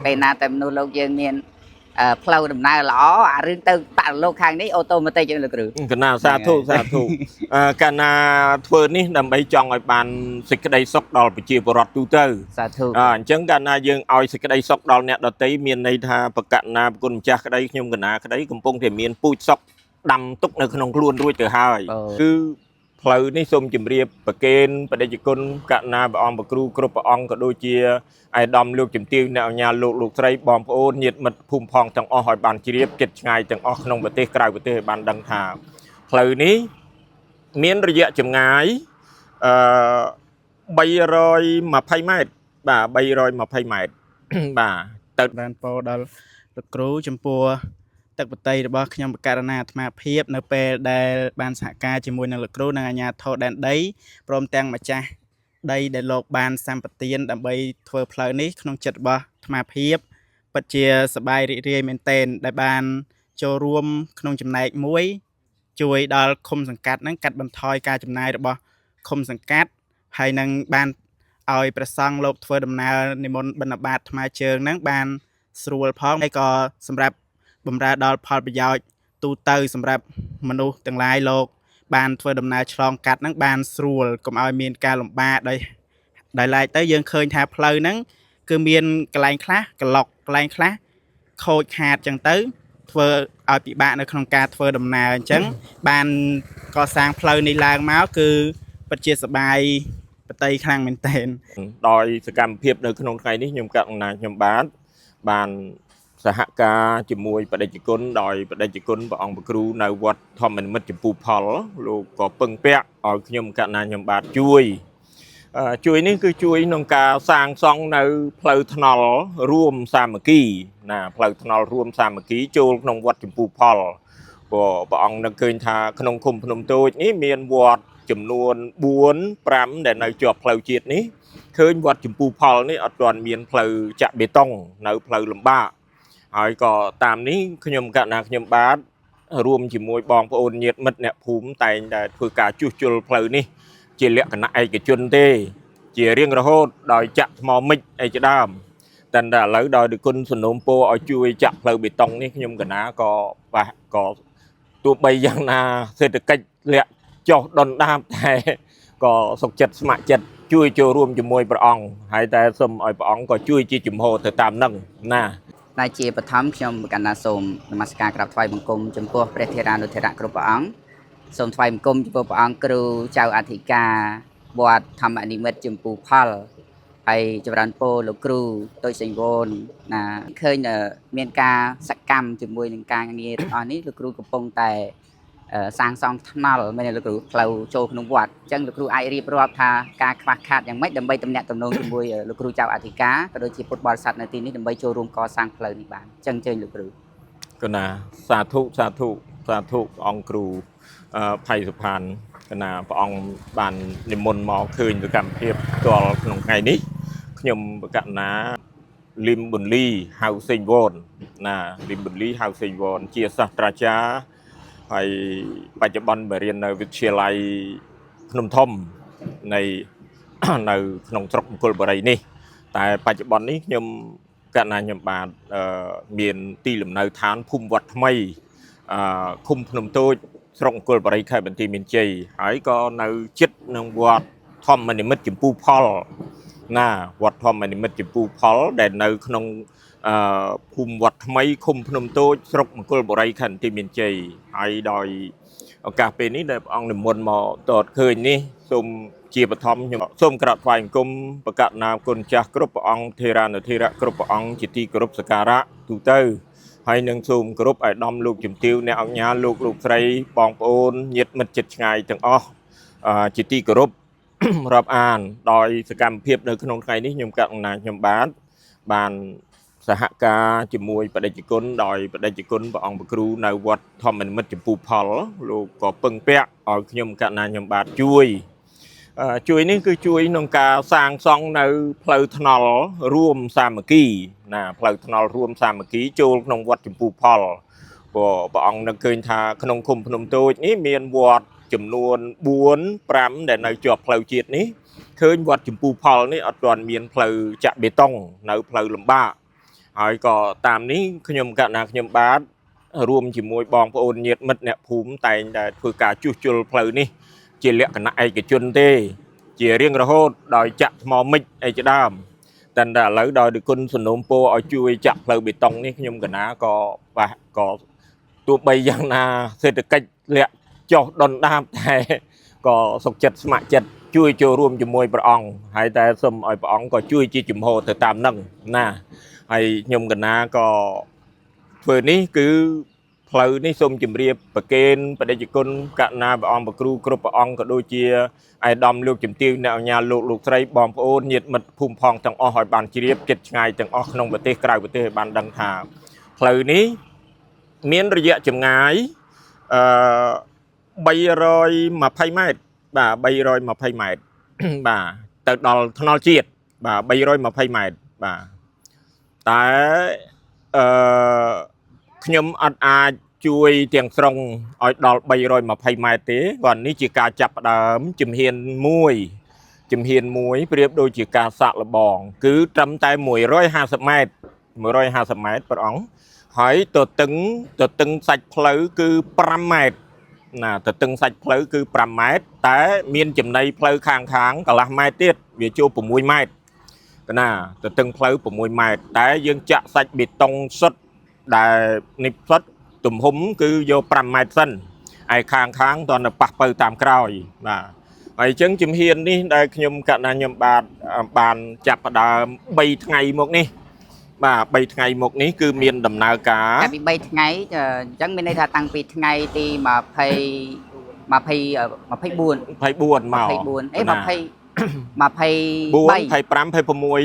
ពេលណាតែមនុស្សលោកយើងមានផ្លូវដំណើរល្អអារឿងទៅបាក់លោកខាងនេះអូតូម៉ាទិកចឹងលោកគ្រូកណាសាធុកាលណាធ្វើនេះដើម្បីចង់ឲ្យបានសេចក្តីសុខដល់ប្រជាពលរដ្ឋទូទៅសាធុអញ្ចឹងកាលណាយើងឲ្យសេចក្តីសុខដល់អ្នកដទៃមានន័យថាបកណាប្រគុណម្ចាស់ក្តីខ្ញុំកណាក្តីកំពុងតែមានពូជសុខដាំទុកនៅក្នុងខ្លួនរួចទៅហើយគឺផ្លូវនេះសូមជម្រាបប្រគេនបដិជគុណកណាព្រះអង្គប្រគ្រូគ្រប់ព្រះអង្គក៏ដូចជាអាយដាមលោកជំទាវអ្នកអញ្ញាលោកស្រីបងប្អូនញាតិមិត្តភូមិផងទាំងអស់ឲ្យបានជ្រាបចិត្តឆ្ងាយទាំងអស់ក្នុងប្រទេសក្រៅប្រទេសឲ្យបានដឹងថាផ្លូវនេះមានរយៈចម្ងាយ320ម៉ែត្របាទ320ម៉ែត្របាទទៅបានពោដល់លោកគ្រូចំពោះទឹកបតីរបស់ខ្ញុំបករណាអាត្មាភាពនៅពេលដែលបានសហការជាមួយនឹងលោកគ្រូនិងអាជ្ញាធរដែនដីព្រមទាំងម្ចាស់ដីដែលលោកបានសម្បទានដើម្បីធ្វើផ្លូវនេះក្នុងចិត្តរបស់អាត្មាភាពពិតជាសប្បាយរីករាយមែនទែនដែលបានចូលរួមក្នុងចំណែកមួយជួយដល់ឃុំសង្កាត់ហ្នឹងកាត់បន្ថយការចំណាយរបស់ឃុំសង្កាត់ហើយនឹងបានឲ្យព្រះសង្ឃលោកធ្វើដំណើរនិមន្តបិណ្ឌបាតថ្មើរជើងហ្នឹងបានស្រួលផងហើយក៏សម្រាប់បម្រើដល់ផលប្រយោជន៍ទូទៅសម្រាប់មនុស្សទាំងឡាយលោកបានធ្វើដំណើរឆ្លងកាត់ហ្នឹងបានស្រួលកុំឲ្យមានការលំបាកដោយឡែកទៅយើងឃើញថាផ្លូវហ្នឹងគឺមានកន្លែងខ្លះក្លុកកន្លែងខ្លះខូចខាតចឹងទៅធ្វើឲ្យពិបាកនៅក្នុងការធ្វើដំណើរអញ្ចឹងបានកសាងផ្លូវនេះឡើងមកគឺពិតជាសប្បាយបតីខ្លាំងមែនទែនដោយសកម្មភាពនៅក្នុងថ្ងៃនេះខ្ញុំកណាខ្ញុំបានសហការជាមួយបដិជគុណដោយបដិជគុណព្រះអង្គប្រគ្រូនៅវត្តធម្មនិមិត្តចម្ពូផលលោកក៏ពឹងពាក់ឲ្យខ្ញុំកណាខ្ញុំបាទជួយនេះគឺជួយក្នុងការសាងសង់នៅផ្លូវថ្នល់រួមសាមគ្គីណាផ្លូវថ្នល់រួមសាមគ្គីចូលក្នុងវត្តចម្ពូផលព្រោះព្រះអង្គនឹកឃើញថាក្នុងឃុំភ្នំតូចនេះមានវត្តចំនួន4 5ដែលនៅជាប់ផ្លូវជាតិនេះឃើញវត្តចម្ពូផលនេះអត់ទាន់មានផ្លូវចាក់បេតុងនៅផ្លូវលំបាកហើយក៏តាមនេះខ្ញុំកណាខ្ញុំបាទរួមជាមួយបងប្អូនញាតិមិត្តអ្នកភូមិតែងតែធ្វើការជួសជុលផ្លូវនេះជាលក្ខណៈឯកជនទេជារៀងរហូតដោយចាក់ថ្មមិចអីជាដើមតែឥឡូវដោយគុណសំណូមពរឲ្យជួយចាក់ផ្លូវបេតុងនេះខ្ញុំកណាក៏ទោះបីយ៉ាងណាសេដ្ឋកិច្ចលាក់ចុះដុនដាបតែក៏សុខចិត្តស្ម័គ្រចិត្តជួយចូលរួមជាមួយព្រះអង្គហើយតែសូមឲ្យព្រះអង្គក៏ជួយជាជំហរទៅតាមនឹងណាដែលជាបឋមខ្ញុំកណ្ណាសូមនមស្ការក្រាបថ្វាយបង្គំចំពោះព្រះធេរានុធេរៈគ្រប់ព្រះអង្គសូមថ្វាយបង្គំចំពោះព្រះអង្គគ្រូចៅអធិការវត្តធម្មនិមិត្តចម្ពូផលហើយចម្រើនពរលោកគ្រូតូចសេងវនណាឃើញមានការសកម្មជាមួយនឹងការងារទាំងអស់នេះលោកគ្រូកំពុងតែសាងសង់ថ្នល់មែនលោកគ្រូផ្លូវចូលក្នុងវត្តអញ្ចឹងលោកគ្រូអាចរៀបរាប់ថាការខ្វះខាតយ៉ាងម៉េចដើម្បីតំណាក់តំណងជាមួយលោកគ្រូចៅអធិការក៏ដូចជាពុទ្ធបរិស័ទនៅទីនេះដើម្បីចូលរួមកសាងផ្លូវនេះបានអញ្ចឹងអញ្ជើញលោកគ្រូកណាសាធុអង្គគ្រូផៃសុផានកណាព្រះអង្គបាននិមន្តមកឃើញសកម្មភាពផ្ទាល់ក្នុងថ្ងៃនេះខ្ញុំបកណាលឹមប៊ុនលីហៅសេងវនណាលឹមប៊ុនលីហៅសេងវនជាសាស្ត្រាចារ្យហើយបច្ចុប្បន្នបរៀននៅវិទ្យាល័យភ្នំធំនៅក្នុងស្រុកមង្គលបុរីនេះតែបច្ចុប្បន្ននេះខ្ញុំកណាខ្ញុំបាទមានទីលំនៅឋានភូមិវត្តថ្មីឃុំភ្នំតូចស្រុកមង្គលបុរីខេត្តបន្ទាយមានជ័យហើយក៏នៅជិតនឹងវត្តធម្មនិមិត្តចម្ពូផលណាវត្តធម្មនិមិត្តចម្ពូផលដែលនៅក្នុងភូមិវត្តថ្មីឃុំភ្នំតូចស្រុកមង្គលបុរីខេត្តបន្ទាយមានជ័យហើយដោយឱកាសពេលនេះដែលព្រះអង្គនិមន្តមកតតឃើញនេះសូមជាបឋមខ្ញុំសូមក្រាបថ្វាយបង្គំបកណាគុណចាស់គ្រប់ព្រះអង្គធេរានុធេរៈគ្រប់ព្រះអង្គជាទីគោរពសក្ការៈទូទៅហើយនឹងសូមគោរពអាយដាមលោកជំទាវអ្នកអង្គញាលោកស្រីបងប្អូនញាតិមិត្តជិតឆ្ងាយទាំងអស់ជាទីគោរពរាប់អានដោយសកម្មភាពនៅក្នុងថ្ងៃនេះខ្ញុំកណាខ្ញុំបានសហការជាមួយបដិជគុណដោយបដិជគុណព្រះអង្គប្រគ្រូនៅវត្តធម្មនិមិត្តចម្ពូផលលោកក៏ពឹងពាក់ឲ្យខ្ញុំកណាខ្ញុំបាទជួយនេះគឺជួយក្នុងការសាងសង់នៅផ្លូវថ្នល់រួមសាមគ្គីណាផ្លូវថ្នល់រួមសាមគ្គីចូលក្នុងវត្តចម្ពូផលព្រោះព្រះអង្គនឹកឃើញថាក្នុងឃុំភ្នំតូចនេះមានវត្តចំនួន4 5ដែលនៅជាប់ផ្លូវជាតិនេះឃើញវត្តចម្ពូផលនេះអត់ទាន់មានផ្លូវចាក់បេតុងនៅផ្លូវលំបាក ហើយក៏តាមនេះខ្ញុំកណ្ណាខ្ញុំបាទរួមជាមួយបងប្អូនញាតិមិត្តអ្នកភូមិតែងតែធ្វើការជួសជុលផ្លូវនេះជាលក្ខណៈឯកជនទេជារៀងរហូតដោយចាក់ថ្មមិចអីជាដើមតែឥឡូវដោយគុណសំណូមពរឲ្យជួយចាក់ផ្លូវបេតុងនេះខ្ញុំកណ្ណាក៏បាទក៏ទោះបីយ៉ាងណាសេដ្ឋកិច្ចលាក់ចុះដុនដាបតែក៏សុខចិត្តស្ម័គ្រចិត្តជួយចូលរួមជាមួយព្រះអង្គហើយតែសូមឲ្យព្រះអង្គក៏ជួយជាជំហរទៅតាមនឹងណាហើយខ្ញុំកណាក៏ធ្វើនេះគឺផ្លូវនេះសូមជម្រាបប្រគេនបដិជគុណកណាព្រះអង្គប្រគ្រូគ្រប់ព្រះអង្គក៏ដូចជាអាយដាមលោកជំទាវអ្នកអញ្ញាលោកស្រីបងប្អូនញាតិមិត្តភូមិផងទាំងអស់ឲ្យបានជ្រាបចិត្តឆ្ងាយទាំងអស់ក្នុងប្រទេសក្រៅប្រទេសឲ្យបានដឹងថាផ្លូវនេះមានរយៈចម្ងាយ320 ម៉ែត្របាទ320 ម៉ែត្របាទទៅដល់ថ្នល់ជាតិបាទ320 ម៉ែត្របាទតែខ្ញុំអត់អាចជួយទាំងស្រុងឲ្យដល់320 ម៉ែត្រទេគាត់នេះជាការចាប់ផ្ដើមជំហានមួយប្រៀបដូចជាការសាក់លបងគឺត្រឹមតែ150 ម៉ែត្រ150 ម៉ែត្រព្រះអង្គហើយទទឹងសាច់ផ្លូវគឺ5 ម៉ែត្រណាទទឹងសាច់ផ្លូវគឺ5 ម៉ែត្រតែមានចំណីផ្លូវខាងកន្លះម៉ែត្រទៀតវាចូល6 ម៉ែត្រណាទទឹងផ្លូវ6 ម៉ែត្រតែយើងចាក់សាច់បេតុងសុទ្ធដែលនេះសុទ្ធទំហំគឺយក5 ម៉ែត្រសិនហើយខាងតនៅប៉ះពៅតាមក្រោយបាទហើយអញ្ចឹងជំហាននេះដែលខ្ញុំកណ្ណាខ្ញុំបានចាប់ផ្ដើម3 ថ្ងៃមកនេះបាទ3 ថ្ងៃមកនេះគឺមានដំណើរការពី3 ថ្ងៃអញ្ចឹងមានន័យថាតាំងពីថ្ងៃទី24មក24 25 26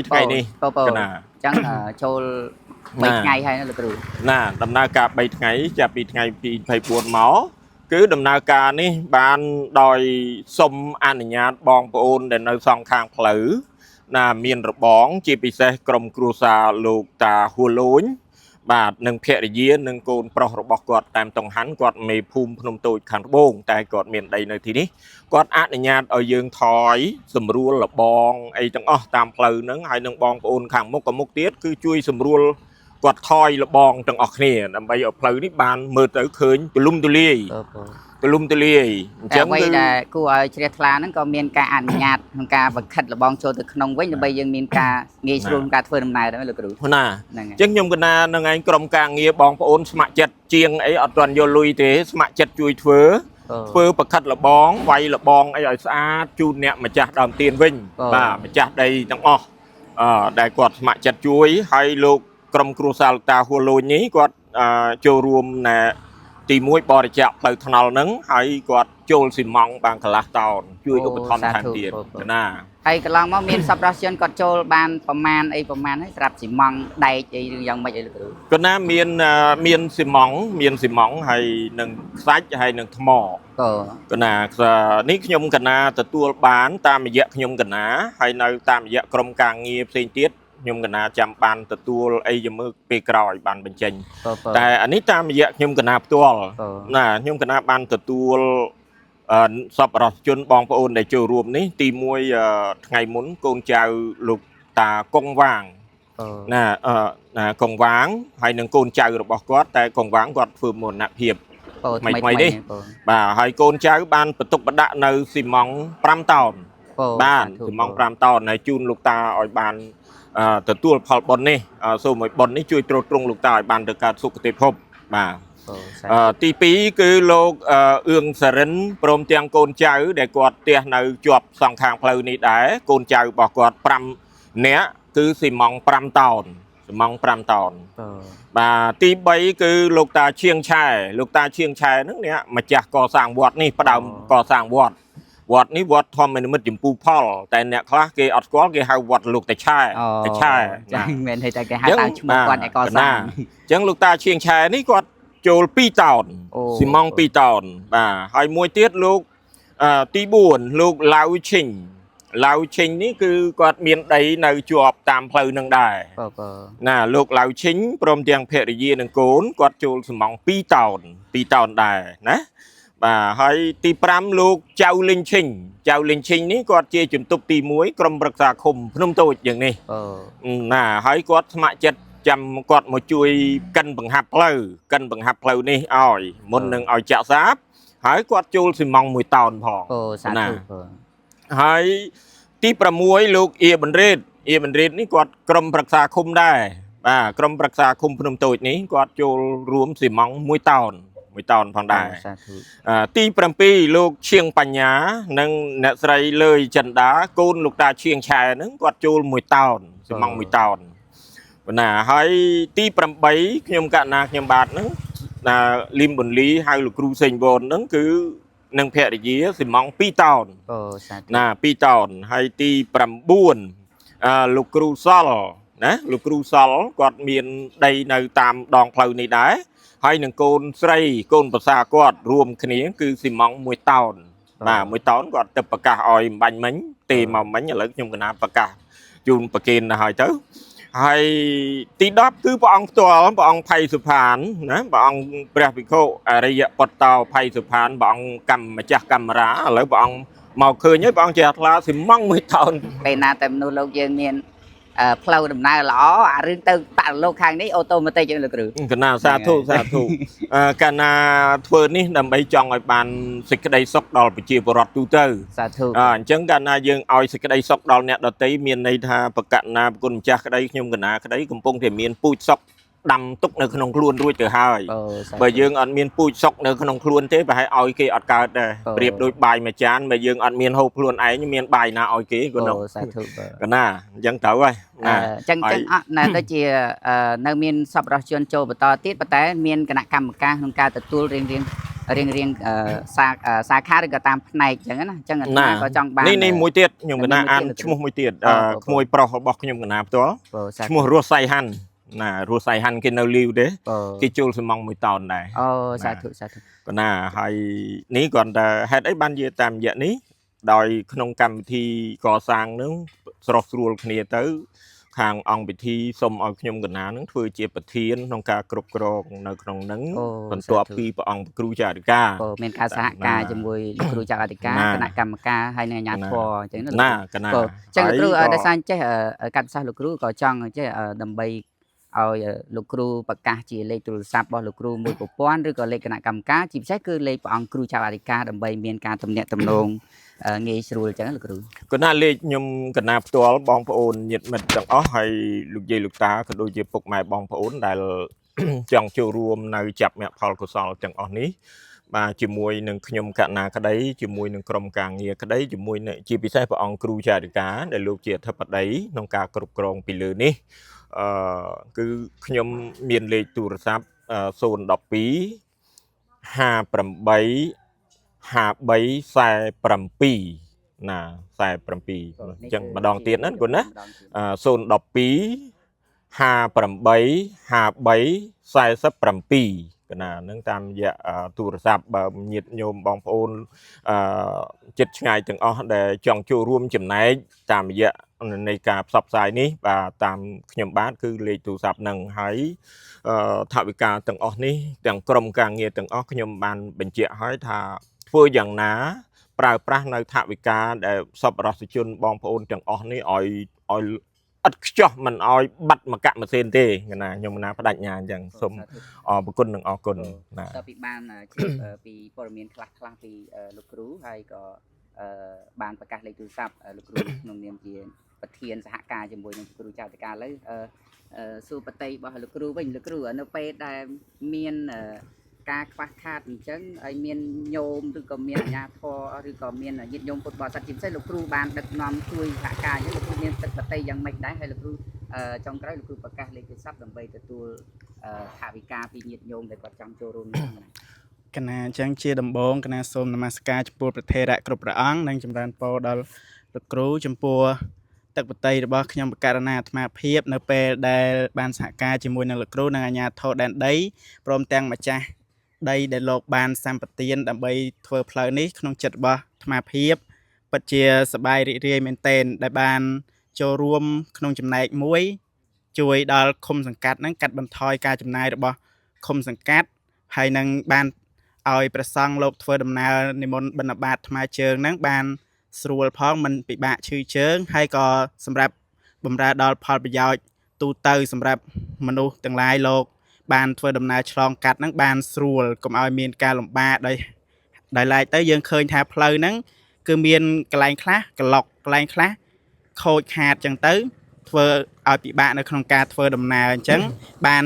ថ្ងៃនេះកណាអញ្ចឹងចូល3 ថ្ងៃហើយណាលោកគ្រូណាដំណើរការ3 ថ្ងៃចាប់ពីថ្ងៃទី24មកគឺដំណើរការនេះបានដោយសុំអនុញ្ញាតបងប្អូនដែលនៅសងខាងផ្លូវណាមានរបងជាពិសេសក្រុមគ្រួសារលោកតាហួលូនបាទនិងភរិយានិងកូនប្រុសរបស់គាត់តាមតុងហាន់គាត់មេភូមិភ្នំតូចខាងត្បូងតែគាត់មានដីនៅទីនេះគាត់អនុញ្ញាតឲ្យយើងថយសម្រួលរបងអីទាំងអស់តាមផ្លូវហ្នឹងហើយនឹងបងប្អូនខាងមុខទៀតគឺជួយសម្រួលគាត់ថយរបងទាំងអស់គ្នាដើម្បីឲ្យផ្លូវនេះបានមើលទៅឃើញទូលំទូលាយអញ្ចឹងគឺដែលគួរឲ្យជ្រះថ្លាហ្នឹងក៏មានការអនុញ្ញាតក្នុងការបង្ខិតរបងចូលទៅក្នុងវិញដើម្បីយើងមានការងាយស្រួលក្នុងការធ្វើដំណើរដែរលោកគ្រូណាអញ្ចឹងខ្ញុំកណានឹងឯងក្រុមការងារបងប្អូនស្ម័គ្រចិត្តជាងអីអត់ទាន់យកលុយទេស្ម័គ្រចិត្តជួយធ្វើបង្ខិតរបងវាយរបងអីឲ្យស្អាតជូនអ្នកម្ចាស់ដើមទៀនវិញបាទម្ចាស់ដីទាំងអស់ដែលគាត់ស្ម័គ្រចិត្តជួយហើយលោកក្រុមគ្រួសារលោកតាហួលលូននេះគាត់ចូលរួមទី1បរិច្ចាគផ្លូវថ្នល់ហ្នឹងហើយគាត់ចូលស៊ីម៉ង់បានកន្លះតោនជួយឧបត្ថម្ភថែមទៀតណាហើយកន្លងមកមានសប្បុរសជនគាត់ចូលបានប្រមាណហើយស្រាប់ស៊ីម៉ង់ដែកអីយ៉ាងម៉េចអីលោកគ្រូគាត់ណាមានស៊ីម៉ង់ហើយនឹងខ្សាច់ហើយនឹងថ្មគាត់ណានេះខ្ញុំកណាទទួលបានតាមរយៈខ្ញុំកណាហើយនៅតាមរយៈក្រុមការងារផ្សេងទៀតខ្ញុំកណាចាំបានទទួលអីយមើពេលក្រោយបានបញ្ចេញតែអានេះតាមរយៈខ្ញុំកណាផ្ទាល់ណាខ្ញុំកណាបានទទួលសប្បុរសជនបងប្អូនដែលចូលរួមនេះទី1ថ្ងៃមុនកូនចៅលោកតាកុងវាងណាកុងវាងហើយនឹងកូនចៅរបស់គាត់តែកុងវាងគាត់ធ្វើមរណភាពថ្មីនេះបាទហើយកូនចៅបានបន្ទុកបដាក់នៅស៊ីម៉ង់5 តោនបាទស៊ីម៉ង់5 តោនហើយជូនលោកតាឲ្យបានទទួលផលបុណ្យនេះសូមឲ្យបុណ្យនេះជួយទ្រទ្រង់លោកតាឲ្យបានទៅកើតសុគតិភពបាទទី2គឺលោកអឿងសារិនព្រមទាំងកូនចៅដែលគាត់ផ្ទះនៅជាប់សងខាងផ្លូវនេះដែរកូនចៅរបស់គាត់5 នាក់គឺស៊ីម៉ង់5 តោនបាទទី3គឺលោកតាឈៀងឆែហ្នឹងអ្នកម្ចាស់កសាងវត្តនេះផ្ដើមកសាងវត្តនេះវត្តធម្មនិមិត្តចម្ពូផលតែអ្នកខ្លះគេអត់ស្គាល់គេហៅវត្តលោកតាឆែចាមែនទេតែគេហៅតាមឈ្មោះគាត់ឯកសាងអញ្ចឹងលោកតាឈៀងឆែនេះគាត់ចូល2 តោនស៊ីម៉ង់2 តោនបាទហើយមួយទៀតលោកទី4លោកឡាវឈិញនេះគឺគាត់មានដីនៅជាប់តាមផ្លូវនឹងដែរណាលោកឡាវឈិញព្រមទាំងភរិយានិងកូនគាត់ចូលស៊ីម៉ង់2 តោនដែរណាបាទហើយទី5លោកចៅលិញឈិញនេះគាត់ជាជំទប់ទី1ក្រុមប្រឹក្សាឃុំភ្នំតូចយ៉ាងនេះណាហើយគាត់ស្ម័គ្រចិត្ត chăm quạt một chuối cân bằng hạt lâu ní ỏi một nâng ỏi chạ giáp hãy quạt chul thì mong mùi tòn phò អូសាធុបង ហើយទី6លោកអៀបិនរ៉េតនេះគាត់ក្រុមប្រឹក្សាឃុំដែរបាទក្រុមប្រឹក្សាឃុំភ្នំតូចនេះគាត់ចូលរួមស៊ីម៉ង់1តោនផងដែរ សាធុ ទី7លោកឈៀងបញ្ញានិងអ្នកស្រីលើយចិន្តាកូនលោកតាឈៀងឆែហ្នឹងគាត់ចូល1តោនស៊ីម៉ង់1តោនបណ្ណាហើយទី8ខ្ញុំកណ្ណាខ្ញុំបាទហ្នឹងណាលីមប៊ុនលីហៅលោកគ្រូសេងវ៉នហ្នឹងគឺនឹងភរិយាស៊ីម៉ង់2តោន អូសាធុ ណា2តោនហើយទី9លោកគ្រូសល់ណាលោកគ្រូសល់គាត់មានដីនៅតាមដងផ្លូវនេះដែរហើយនឹងកូនស្រីកូនប្រសាគាត់រួមគ្នាគឺស៊ីម៉ង់1តោនបាទ1តោនគាត់ទៅប្រកាសឲ្យអំបញ្ញមិញទេមកមិញឥឡូវខ្ញុំកណាប្រកាសជូនប្រគេនទៅហើយទៅហើយទី10គឺព្រះអង្គផ្ទាល់ព្រះអង្គផៃសុផានណាព្រះអង្គព្រះភិក្ខុអរិយបតោផៃសុផានព្រះអង្គកម្មម្ចាស់កាមេរ៉ាឥឡូវព្រះអង្គមកឃើញហើយព្រះអង្គជាថ្លាស៊ីម៉ង់1តោន ពេលណាតែមនុស្សលោកយើងមានផ្លូវដំណើរល្អអារឿងទៅបរិលោកខាងនេះអូតូម៉ាទិកចឹងលោកគ្រូ កណាសាធុកាលណាធ្វើនេះដើម្បីចង់ឲ្យបានសេចក្តីសុខដល់ប្រជាពលរដ្ឋទូទៅ សាធុ អញ្ចឹងកាលណាយើងឲ្យសេចក្តីសុខដល់អ្នកដទៃមានន័យថាប្រកាសណាប្រគុណម្ចាស់ក្តីខ្ញុំកណាក្តីកំពុងតែមានពូជសុខដាំទុកនៅក្នុងខ្លួនរួចទៅហើយ អូសាធុ បើយើងអត់មានពូជសុខនៅក្នុងខ្លួនទេប្រហែលឲ្យគេអត់កើតដែរប្រៀបដូចបាយមួយចានបើយើងអត់មានហូបខ្លួនឯងមានបាយណាឲ្យគេក៏នោះ អូសាធុ កណាអញ្ចឹងត្រូវហើយណា ចឹងអត់ណាដូចជានៅមានសប្បុរសជនចូលបន្តទៀតប៉ុន្តែមានគណៈកម្មការក្នុងការទទួលរៀងសាខាឬក៏តាមផ្នែកចឹងណាចឹងអាត្មាក៏ចង់បាន នេះមួយទៀតខ្ញុំកណាអានឈ្មោះមួយទៀតក្មួយប្រុសរបស់ខ្ញុំកណាផ្ទាល់ អូសាធុ ឈ្មោះរស់សៃហាន់ណារស់សៃហាន់គេនៅលីវទេ អូ គេចូលសំង1តោនដែរ អូសាធុសាធុ កណាហើយនេះគាត់តែហេតុអីបានជាតាមរយៈនេះដោយក្នុងកម្មវិធីកសាងនឹងស្រស់ស្រួលគ្នាទៅខាងអង្គពិធីសូមឲ្យខ្ញុំកណានឹងធ្វើជាប្រធានក្នុងការគ្រប់គ្រងនៅក្នុងនឹងបន្ទាប់ពីព្រះអង្គគ្រូចារិកា អូមានការសហការជាមួយលោកគ្រូចៅអធិការគណៈកម្មការហើយនិងអាជ្ញាធរអញ្ចឹងណា ណាកណា ចឹងលោកគ្រូដោយសារចេះកាត់សាសលោកគ្រូក៏ចង់ចេះដើម្បីឲ្យលោកគ្រូប្រកាសជាលេខទូរស័ព្ទរបស់លោកគ្រូមួយប្រព័ន្ធឬក៏លេខគណៈកម្មការជាពិសេសគឺលេខព្រះអង្គគ្រូចៅអធិការដើម្បីមានការទំនាក់ទំនងងាយស្រួលចឹងលោកគ្រូ កណាលេខខ្ញុំកណាផ្ទាល់បងប្អូនញាតិមិត្តទាំងអស់ហើយលោកយាយលោកតាក៏ដូចជាពុកម៉ែបងប្អូនដែល ចង់ចូលរួមនៅចាប់មគ្គផលកុសលទាំងអស់នេះបាទជាមួយនឹងខ្ញុំកណាក្តីជាមួយនឹងក្រុមការងារក្តីជាមួយនឹងជាពិសេសព្រះអង្គគ្រូចារិកាដែលលោកជាអធិបតីក្នុងការគ្រប់គ្រងពីលើនេះគឺខ្ញុំមានលេខទូរស័ព្ទ012 58 53 47ណា47អញ្ចឹងម្ដងទៀតណាគុណណា012 58 53 47កណានឹងតាមរយៈទូរស័ព្ទបើញាតិញោមបងប្អូនចិត្តឆ្ងាយទាំងអស់ដែលចង់ចូលរួមចំណែកតាមរយៈនៃការផ្សព្វផ្សាយនេះបាទតាមខ្ញុំបាទគឺលេខទូរស័ព្ទនឹងហើយថវិកាទាំងអស់នេះទាំងក្រុមការងារទាំងអស់ខ្ញុំបានបញ្ជាក់ឲ្យថាធ្វើយ៉ាងណាប្រើប្រាស់នៅថវិកាដែលសប្បុរសជនបងប្អូនទាំងអស់នេះឲ្យអត់ខ្ចោះមិនឲ្យបាត់មកកម៉ាស៊ីនទេណាខ្ញុំណាបដិញ្ញាអញ្ចឹងសូមអរគុណនិងអរគុណណា តើពីបានពីព័ត៌មានខ្លះពីលោកគ្រូហើយក៏បានប្រកាសលេខទូរស័ព្ទលោកគ្រូក្នុងនាមជាប្រធានសហការជាមួយនឹងគ្រូចៅអធិការឥឡូវសួរបតីរបស់លោកគ្រូវិញលោកគ្រូនៅពេលដែលមានការខ្វះខាតអញ្ចឹងហើយមានញោមឬក៏មានអាជ្ញាធរឬក៏មានញាតិញោមពុទ្ធបរិស័ទជាពិសេសលោកគ្រូបានដឹកនាំជួយសហការអញ្ចឹងលោកគ្រូមានទឹកបតីយ៉ាងម៉េចដែរហើយលោកគ្រូចុងក្រោយលោកគ្រូប្រកាសលេខទូរស័ព្ទដើម្បីទទួលថវិកាពីញាតិញោមដែលគាត់ចង់ចូលរួមនេះ កណាអញ្ចឹងជាដំបូងកណាសូមនមស្ការចំពោះព្រះថេរៈគ្រប់ព្រះអង្គនិងចម្រើនពរដល់លោកគ្រូចំពោះទឹកបតីរបស់ខ្ញុំបករណាអាត្មាភាពនៅពេលដែលបានសហការជាមួយនឹងលោកគ្រូនិងអាជ្ញាធរដែនដីព្រមទាំងម្ចាស់ដីដែលលោកបានសម្បទានដើម្បីធ្វើផ្លូវនេះក្នុងចិត្តរបស់អាត្មាភាពពិតជាសប្បាយរីករាយមែនទែនដែលបានចូលរួមក្នុងចំណែកមួយជួយដល់ឃុំសង្កាត់ហ្នឹងកាត់បន្ថយការចំណាយរបស់ឃុំសង្កាត់ហើយនឹងបានឲ្យព្រះសង្ឃលោកធ្វើដំណើរនិមន្តបិណ្ឌបាតថ្មើរជើងហ្នឹងបានស្រួលផងមិនពិបាកឈឺជើងហើយក៏សម្រាប់បម្រើដល់ផលប្រយោជន៍ ទូទៅសម្រាប់មនុស្សទាំងឡាយលោកបានធ្វើដំណើរឆ្លងកាត់ហ្នឹងបានស្រួលកុំឲ្យមានការលំបាកដោយឡែកទៅយើងឃើញថាផ្លូវហ្នឹងគឺមានកន្លែងខ្លះក្លុកកន្លែងខ្លះខូចខាតចឹងទៅធ្វើឲ្យពិបាកនៅក្នុងការធ្វើដំណើរអញ្ចឹងបាន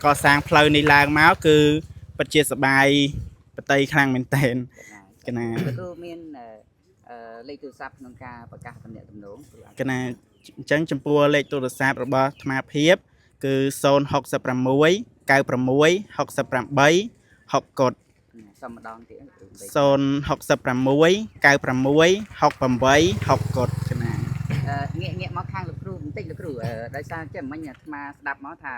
កសាងផ្លូវនេះឡើងមកគឺពិតជាសប្បាយប្រតិខ្លាំងមែនទែនកណា គ្រូមានលេខទូរស័ព្ទក្នុងការប្រកាសតំណែងតំណង កណាអញ្ចឹងចំពោះលេខទូរស័ព្ទរបស់អាត្មាភាពគឺ066 96 68 60កុដ សុំម្ដងទៀត 066 96 68 60កុដកណា ងាកមកខាងលោកគ្រូបន្តិចលោកគ្រូដោយសារចេះមិញអាត្មាស្ដាប់មកថា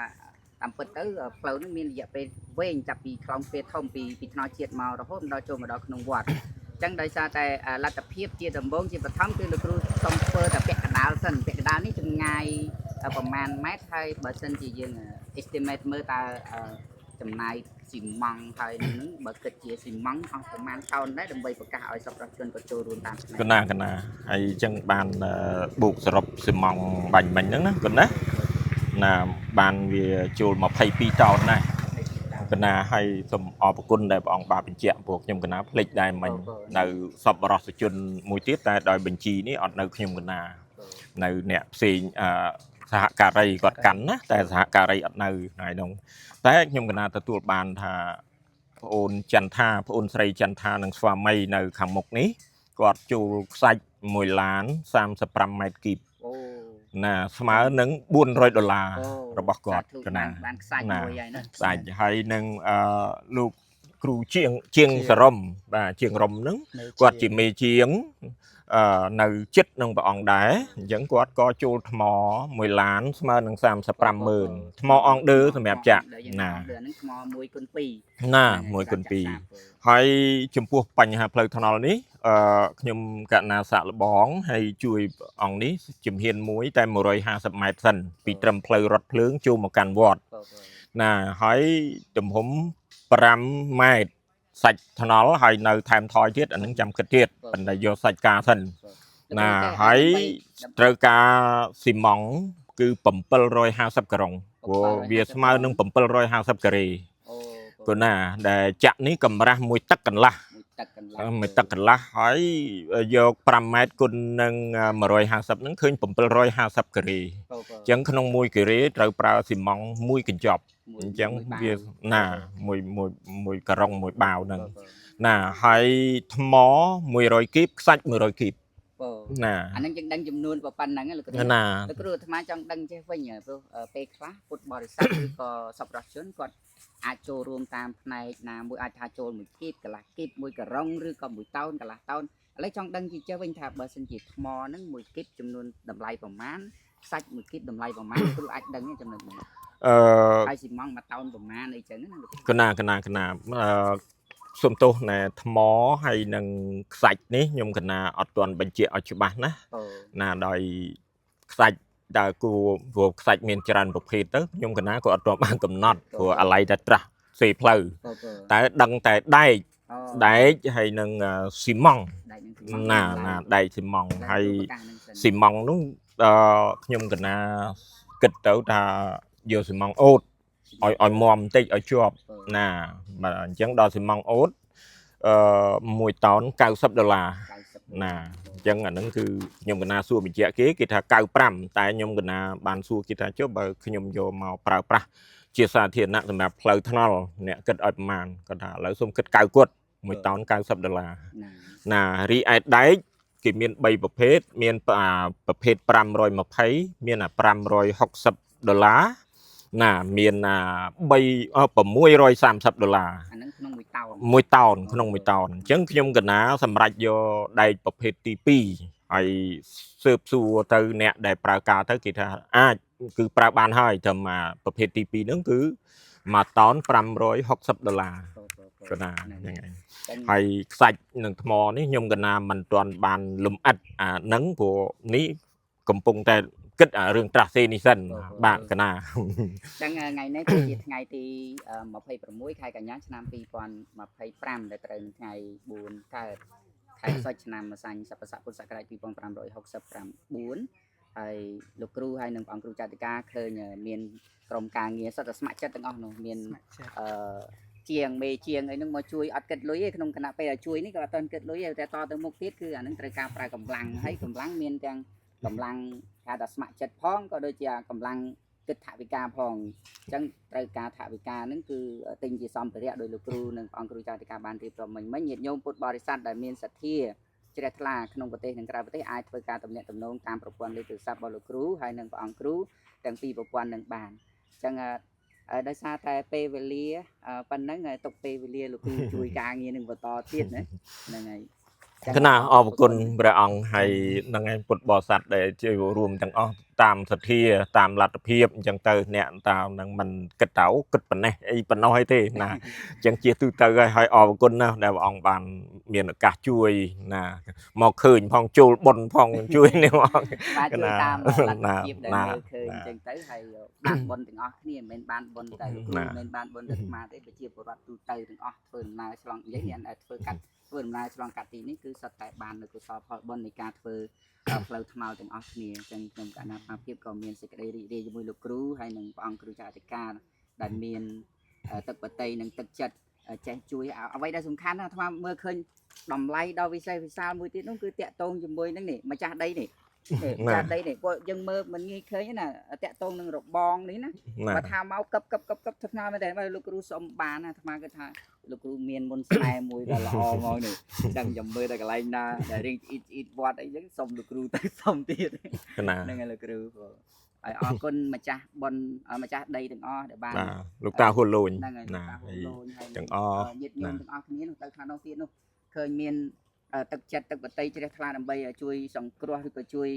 តាមពិតទៅផ្លូវនេះមានរយៈពេលវែងចាប់ពីខ្លងពេលធំពីថ្នោតជាតិមករហូតដល់ចូលមកដល់ក្នុងវត្តអញ្ចឹងដោយសារតែលទ្ធភាពជាដំបូងជាបឋមគឺលោកគ្រូសុំធ្វើតែពាក់កណ្ដាលសិនពាក់កណ្ដាលនេះចម្ងាយប្រមាណម៉ែត្រហើយបើសិនជាយើង estimate មើលតើចំណាយស៊ីម៉ង់ហើយនឹងបើគិតជាស៊ីម៉ង់អស់ប្រមាណតោនដែរដើម្បីប្រកាសឲ្យសប្បុរសជនក៏ចូលរួមតាមគ្នា កណាហើយអញ្ចឹងបានបូកសរុបស៊ីម៉ង់បាញ់មិញហ្នឹងណាគាត់ណាបានវាចូល22តោនដែរកណាហើយសូមអរគុណដែលព្រះអង្គបានបញ្ជាក់ពួកខ្ញុំកណាភ្លេចដែរមិញនៅសប្បុរសជនមួយទៀតតែដោយបញ្ជីនេះអត់នៅខ្ញុំកណានៅអ្នកផ្សេងសហការីគាត់កាន់ណាតែសហការីអត់នៅថ្ងៃនោះតែខ្ញុំកណាទទួលបានថាប្អូនចន្ទថាប្អូនស្រីចន្ទថានិងស្វាមីនៅខាងមុខនេះគាត់ចូលខ្សាច់1ឡាន35ម៉ែត្រគីប ណាស្មើនឹង$400របស់គាត់កណាបានខ្សាច់មួយហើយណាខ្សាច់ហើយនឹងលោកគ្រូជាងសរមបាទជាងរំហ្នឹងគាត់ជាមេជាងនៅចិត្តនឹងព្រះអង្គដែរអញ្ចឹងគាត់ក៏ចូលថ្ម1ឡានស្មើនឹង350000ថ្មអង្គឌឺសម្រាប់ចាក់ណាហ្នឹងថ្ម1គុណ2ណា1គុណ2ហើយចំពោះបញ្ហាផ្លូវថ្នល់នេះខ្ញុំកណាសាក់លបងហើយជួយអង្គនេះជំហានមួយតែ150ម៉ែត្រសិនពីត្រឹមផ្លូវរថភ្លើងចូលមកកាន់វត្តណាហើយទំហំ5ម៉ែត្រសាច់ថ្នល់ហើយនៅថែមថយទៀតអានឹងចាំគិតទៀតប៉ុន្តែយកសាច់ការសិនណាហើយត្រូវការស៊ីម៉ង់គឺ750ការ៉ុងព្រោះវាស្មើនឹង750ការ៉េព្រោះណាដែលចាក់នេះកម្រាស់មួយទឹកកន្លះហើយយក5ម៉ែត្រគុណនឹង150ហ្នឹងឃើញ750ការ៉េអញ្ចឹងក្នុង1ការ៉េត្រូវប្រើស៊ីម៉ង់1កញ្ចប់អញ្ចឹងវាណាមួយការ៉ុងមួយបាវហ្នឹងណាហើយថ្ម100គីបខ្សាច់100គីបណាអានឹងយើងដឹងចំនួនប៉ុណ្ណឹងលោកគ្រូណាលោកគ្រូអាត្មាចង់ដឹងចេះវិញព្រោះពេលខ្លះពុទ្ធបរិស័ទឬក៏សប្បុរសជនគាត់អាចចូលរួមតាមផ្នែកណាមួយអាចថាចូល1គីបកន្លះគីប1ការ៉ុងឬក៏1តោនកន្លះតោនឥឡូវចង់ដឹងចេះវិញថាបើសិនជាថ្មហ្នឹង1គីបចំនួនតម្លៃប្រមាណខ្សាច់1គីបតម្លៃប្រមាណគ្រូអាចដឹងចំណុចនេះហើយស៊ីម៉ង់1តោនប្រមាណអីចឹងណាកណាសុំទោសណែថ្មហើយនឹងខ្សាច់នេះខ្ញុំកណាអត់ទាន់បញ្ជាក់ឲ្យច្បាស់ណាដោយខ្សាច់តើគួរព្រោះខ្សាច់មានច្រើនប្រភេទទៅខ្ញុំកណាក៏អត់ទាន់បានកំណត់ព្រោះអាឡ័យតែត្រាស់សេផ្លូវតែដឹងតែដែកហើយនឹងស៊ីម៉ង់ណាដែកស៊ីម៉ង់ហើយស៊ីម៉ង់នោះខ្ញុំកណាគិតទៅថាយកស៊ីម៉ង់អូតឲ្យមាំបន្តិចឲ្យជាប់ណាបាទអញ្ចឹងដល់ស៊ីម៉ង់អូត1តោន$90ណាអញ្ចឹងអាហ្នឹងគឺខ្ញុំកណាសួរបញ្ជាក់គេថា95តែខ្ញុំកណាបានសួរគេថាចុះបើខ្ញុំយកមកប្រើប្រាស់ជាសាធារណៈសម្រាប់ផ្លូវថ្នល់អ្នកគិតឲ្យប្រមាណគាត់ថាឥឡូវសូមគិត90គាត់1តោន$90ណារីឯដែកគេមាន3ប្រភេទមានប្រភេទ520មាន$560ណាមាន$630អាហ្នឹងក្នុង1តោន1តោនក្នុង1តោនអញ្ចឹងខ្ញុំកណាសម្រាប់យកដែកប្រភេទទី2ហើយស៊ើបសួរទៅអ្នកដែលប្រើការទៅគេថាអាចគឺប្រើបានហើយត្រឹមប្រភេទទី2ហ្នឹងគឺ1តោន$560កណាហ្នឹងហើយខ្សាច់នឹងថ្មនេះខ្ញុំកណាមិនទាន់បានលំអិតអាហ្នឹងព្រោះនេះកំពុងតែគិតរឿងត្រាស់សេនេះសិនបាទកណាចឹងថ្ងៃនេះគឺជាថ្ងៃទី26ខែកញ្ញាឆ្នាំ2025ដែលត្រូវនឹងថ្ងៃ4កើតខែសុចឆ្នាំម្សាញ់ស័កពុទ្ធសករាជ2569 ហើយលោកគ្រូហើយនឹងព្រះអង្គគ្រូចៅតិកាឃើញមានក្រុមការងារសុទ្ធតែស្ម័គ្រចិត្តទាំងអស់នោះមានជាងមេជាងអីហ្នឹងមកជួយអត់គិតលុយទេក្នុងគណៈពេលជួយនេះក៏អត់ទាន់គិតលុយទេតែតទៅមុខទៀតគឺអាហ្នឹងត្រូវការប្រើកម្លាំងហើយកម្លាំងមានទាំងកម្លាំងការថាស្ម័គ្រចិត្តផងក៏ដូចជាកម្លាំងគិតថវិកាផងអញ្ចឹងត្រូវការថវិកាហ្នឹងគឺទិញជាសម្ភារៈដោយលោកគ្រូនិងព្រះអង្គគ្រូចៅតិកាបានរៀបរាប់មិញញាតិញោមពុទ្ធបរិស័ទដែលមានសទ្ធាជ្រះថ្លាក្នុងប្រទេសនិងក្រៅប្រទេសអាចធ្វើការទំនាក់ទំនងតាមប្រព័ន្ធលេខទូរស័ព្ទរបស់លោកគ្រូហើយនិងព្រះអង្គគ្រូទាំងពីរប្រព័ន្ធនឹងបានអញ្ចឹងដោយសារតែពេលវេលាប៉ុណ្ណឹងទុកពេលវេលាលោកគ្រូជួយការងារនឹងបន្តទៀតណាហ្នឹងហើយ គណៈអរគុណព្រះអង្គហើយនឹងឯងពុទ្ធបរិស័ទដែលជួយរួមទាំងអស់តាមសទ្ធាតាមលទ្ធភាពអញ្ចឹងទៅអ្នកតាមនឹងមិនគិតទៅគិតប៉ុណ្ណេះអីប៉ុណ្ណោះអីទេណាអញ្ចឹងជាទូទៅហើយអរគុណណាស់ដែលព្រះអង្គបានមានឱកាសជួយណាមកឃើញផងចូលបុណ្យផងជួយនេះអង្គ បាទជួយតាមលទ្ធភាពដែលមើលឃើញអញ្ចឹងទៅហើយបានបុណ្យទាំងអស់គ្នាមិនមែនបានបុណ្យតែលោកគ្រូមិនមែនបានបុណ្យតែអាត្មាទេប្រជាពលរដ្ឋទូទៅទាំងអស់ធ្វើដំណើរឆ្លងនិយាយអ្នកដែលធ្វើដំណើរឆ្លងកាត់ទីនេះគឺសុទ្ធតែបាននូវកុសលផលបុណ្យនៃការធ្វើផ្លូវថ្មទាំងអស់គ្នាអញ្ចឹងខ្ញុំកណាត់ភាពក៏មានសេចក្តីរីករាយជាមួយលោកគ្រូហើយនិងព្រះអង្គគ្រូចៅអធិការដែលមានទឹកបតីនិងទឹកចិត្តចេះជួយអ្វីដែលសំខាន់ណាអាត្មាមើលឃើញតម្លៃដ៏វិសេសវិសាលមួយទៀតនោះគឺតាក់ទងជាមួយនឹងនេះម្ចាស់ដីនេះម្ចាស់ដីនេះពួកយើងមើលមិនងាយឃើញណាតាក់ទងនឹងរបងនេះណាបើថាមកកឹបថ្នាលមែនតែលោកគ្រូសុំបានអាត្មាគឺថាលោកគ្រូមានមុនស្នេហ៍មួយដ៏ល្អមកនេះចាំខ្ញុំមើលតែកន្លែងណាដែលរៀងអ៊ីតវត្តអីចឹងសុំលោកគ្រូទៅសុំទៀតហ្នឹងហើយលោកគ្រូហើយអរគុណម្ចាស់បុណ្យម្ចាស់ដីទាំងអស់ដែលបានលោកតាហួលលូនហ្នឹងហើយលោកតាហួលលូនហើយទាំងអស់ញាតិញោមទាំងអស់គ្នានោះទៅខាងនោះទៀតនោះឃើញមានទឹកចិត្តទឹកបតីជ្រះថ្លាដើម្បីជួយសង្គ្រោះឬក៏ជួយ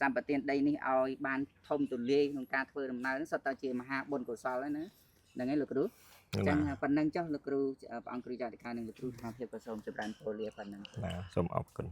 សម្បត្តិដីនេះឲ្យបានធំទូលាយក្នុងការធ្វើដំណើរនេះសុទ្ធតែជាមហាបុណ្យកុសលហើយណាហ្នឹងហើយលោកគ្រូអញ្ចឹងប៉ុណ្ណឹងចុះលោកគ្រូព្រះអង្គគ្រូចៅអធិការនិងលោកគ្រូថាភាពក៏សូមចម្រើនពរលាប៉ុណ្ណឹងសូមអរគុណ